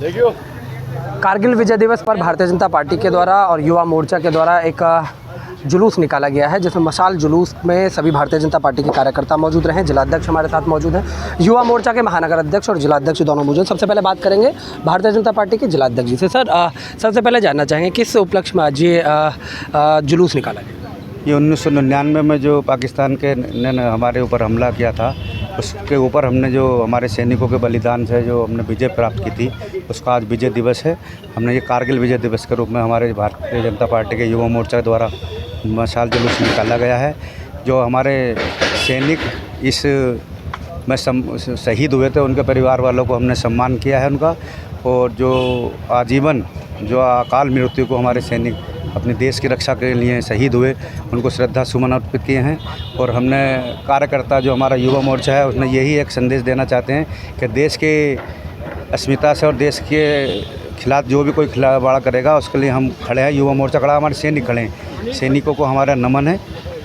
कारगिल विजय दिवस पर भारतीय जनता पार्टी के द्वारा और युवा मोर्चा के द्वारा एक जुलूस निकाला गया है, जिसमें मशाल जुलूस में सभी भारतीय जनता पार्टी के कार्यकर्ता मौजूद रहे। जिलाध्यक्ष हमारे साथ मौजूद हैं, युवा मोर्चा के महानगर अध्यक्ष और जिलाध्यक्ष दोनों मौजूद। सबसे पहले बात करेंगे भारतीय जनता पार्टी के जिलाध्यक्ष जी से। सर, सबसे पहले जानना चाहेंगे किस उपलक्ष्य में आज ये जुलूस निकाला गया? ये 1999 में जो पाकिस्तान के ने हमारे ऊपर हमला किया था, उसके ऊपर हमने जो हमारे सैनिकों के बलिदान से जो हमने विजय प्राप्त की थी, उसका आज विजय दिवस है। हमने ये कारगिल विजय दिवस के रूप में हमारे भारतीय जनता पार्टी के युवा मोर्चा द्वारा मशाल जुलूस निकाला गया है। जो हमारे सैनिक इस में शहीद हुए थे, उनके परिवार वालों को हमने सम्मान किया है उनका, और जो आजीवन जो अकाल मृत्यु को हमारे सैनिक अपने देश की रक्षा के लिए शहीद हुए, उनको श्रद्धा सुमन अर्पित किए हैं। और हमने कार्यकर्ता जो हमारा युवा मोर्चा है, उसमें यही एक संदेश देना चाहते हैं कि देश के अस्मिता से और देश के खिलाफ जो भी कोई खिलावाड़ा करेगा, उसके लिए हम खड़े हैं। युवा मोर्चा खड़ा, हमारे सैनिक खड़े हैं। सैनिकों को हमारा नमन है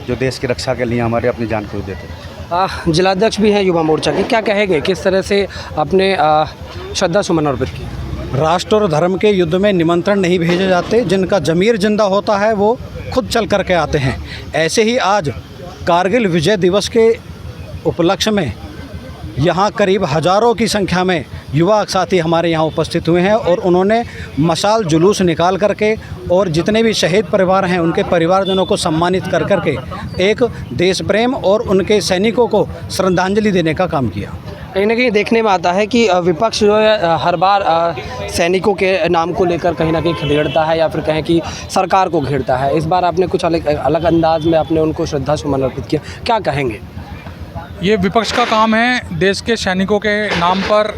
जो देश की रक्षा के लिए हमारे अपनी जान को देते हैं। जिलाध्यक्ष भी हैं युवा मोर्चा के, क्या कहेंगे, किस तरह से अपने श्रद्धा सुमन अर्पित किए? राष्ट्र और धर्म के युद्ध में निमंत्रण नहीं भेजे जाते, जिनका ज़मीर जिंदा होता है वो खुद चल कर के आते हैं। ऐसे ही आज कारगिल विजय दिवस के उपलक्ष्य में यहाँ करीब हज़ारों की संख्या में युवा साथी हमारे यहाँ उपस्थित हुए हैं, और उन्होंने मशाल जुलूस निकाल करके और जितने भी शहीद परिवार हैं उनके परिवारजनों को सम्मानित कर करके एक देश प्रेम और उनके सैनिकों को श्रद्धांजलि देने का काम किया। कहीं ना कहीं देखने में आता है कि विपक्ष जो है हर बार सैनिकों के नाम को लेकर कहीं ना कहीं खदेड़ता है, या फिर कहें कि सरकार को घेरता है। इस बार आपने कुछ अलग अंदाज में आपने उनको श्रद्धा सुमन अर्पित किया, क्या कहेंगे? ये विपक्ष का काम है देश के सैनिकों के नाम पर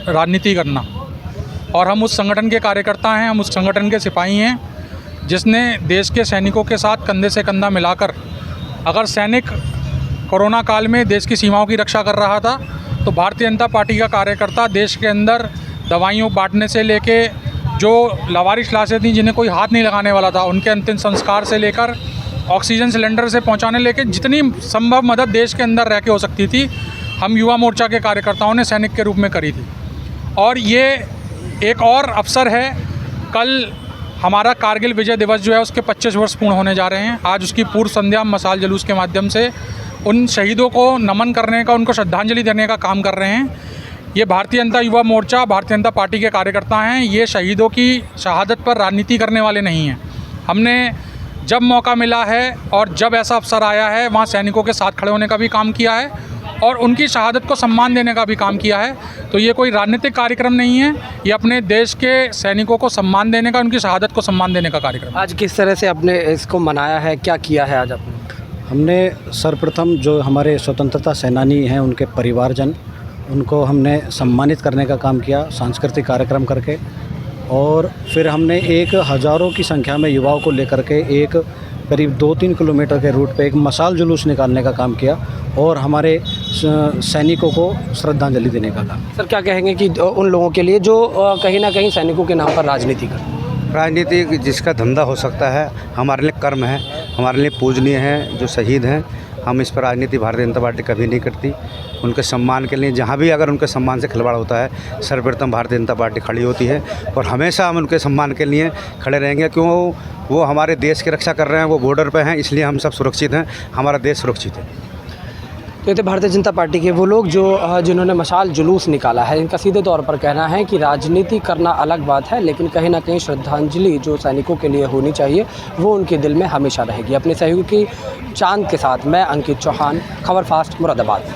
राजनीति करना, और हम उस संगठन के कार्यकर्ता हैं, हम उस संगठन के सिपाही हैं जिसने देश के सैनिकों के साथ कंधे से कंधा मिलाकर, अगर सैनिक कोरोना काल में देश की सीमाओं की रक्षा कर रहा था, तो भारतीय जनता पार्टी का कार्यकर्ता देश के अंदर दवाइयों बांटने से लेके, जो लावारिश लाशें थीं जिन्हें कोई हाथ नहीं लगाने वाला था, उनके अंतिम संस्कार से लेकर ऑक्सीजन सिलेंडर से पहुंचाने लेके जितनी संभव मदद देश के अंदर रह के हो सकती थी, हम युवा मोर्चा के कार्यकर्ताओं ने सैनिक के रूप में करी थी। और ये एक और अवसर है, कल हमारा कारगिल विजय दिवस जो है उसके 25 वर्ष पूर्ण होने जा रहे हैं। आज उसकी पूर्व संध्या मशाल जुलूस के माध्यम से उन शहीदों को नमन करने का, उनको श्रद्धांजलि देने का काम कर रहे हैं। ये भारतीय जनता युवा मोर्चा, भारतीय जनता पार्टी के कार्यकर्ता हैं। ये शहीदों की शहादत पर राजनीति करने वाले नहीं हैं। हमने जब मौका मिला है और जब ऐसा अवसर आया है, वहाँ सैनिकों के साथ खड़े होने का भी काम किया है और उनकी शहादत को सम्मान देने का भी काम किया है। तो ये कोई राजनीतिक कार्यक्रम नहीं है, ये अपने देश के सैनिकों को सम्मान देने का, उनकी शहादत को सम्मान देने का कार्यक्रम। आज किस तरह से आपने इसको मनाया है, क्या किया है आज आपने? हमने सर्वप्रथम जो हमारे स्वतंत्रता सेनानी हैं उनके परिवारजन, उनको हमने सम्मानित करने का काम किया सांस्कृतिक कार्यक्रम करके, और फिर हमने एक हज़ारों की संख्या में युवाओं को लेकर के एक करीब 2-3 किलोमीटर के रूट पे एक मशाल जुलूस निकालने का काम किया और हमारे सैनिकों को श्रद्धांजलि देने का काम। सर, क्या कहेंगे कि उन लोगों के लिए जो कहीं ना कहीं सैनिकों के नाम पर राजनीति कर, राजनीति जिसका धंधा हो सकता है, हमारे लिए कर्म है, हमारे लिए पूजनीय हैं जो शहीद हैं। हम इस पर राजनीति भारतीय जनता पार्टी कभी नहीं करती। उनके सम्मान के लिए जहाँ भी अगर उनके सम्मान से खिलवाड़ होता है, सर्वप्रथम भारतीय जनता पार्टी खड़ी होती है, और हमेशा हम उनके सम्मान के लिए खड़े रहेंगे। क्यों? वो हमारे देश की रक्षा कर रहे हैं, वो बॉर्डर पे हैं, इसलिए हम सब सुरक्षित हैं, हमारा देश सुरक्षित है। तो ये भारतीय जनता पार्टी के वो लोग जो जिन्होंने मशाल जुलूस निकाला है, इनका सीधे तौर पर कहना है कि राजनीति करना अलग बात है, लेकिन कहीं ना कहीं श्रद्धांजलि जो सैनिकों के लिए होनी चाहिए वो उनके दिल में हमेशा रहेगी। अपने सहयोगी चांद के साथ मैं अंकित चौहान, खबर फास्ट, मुरादाबाद।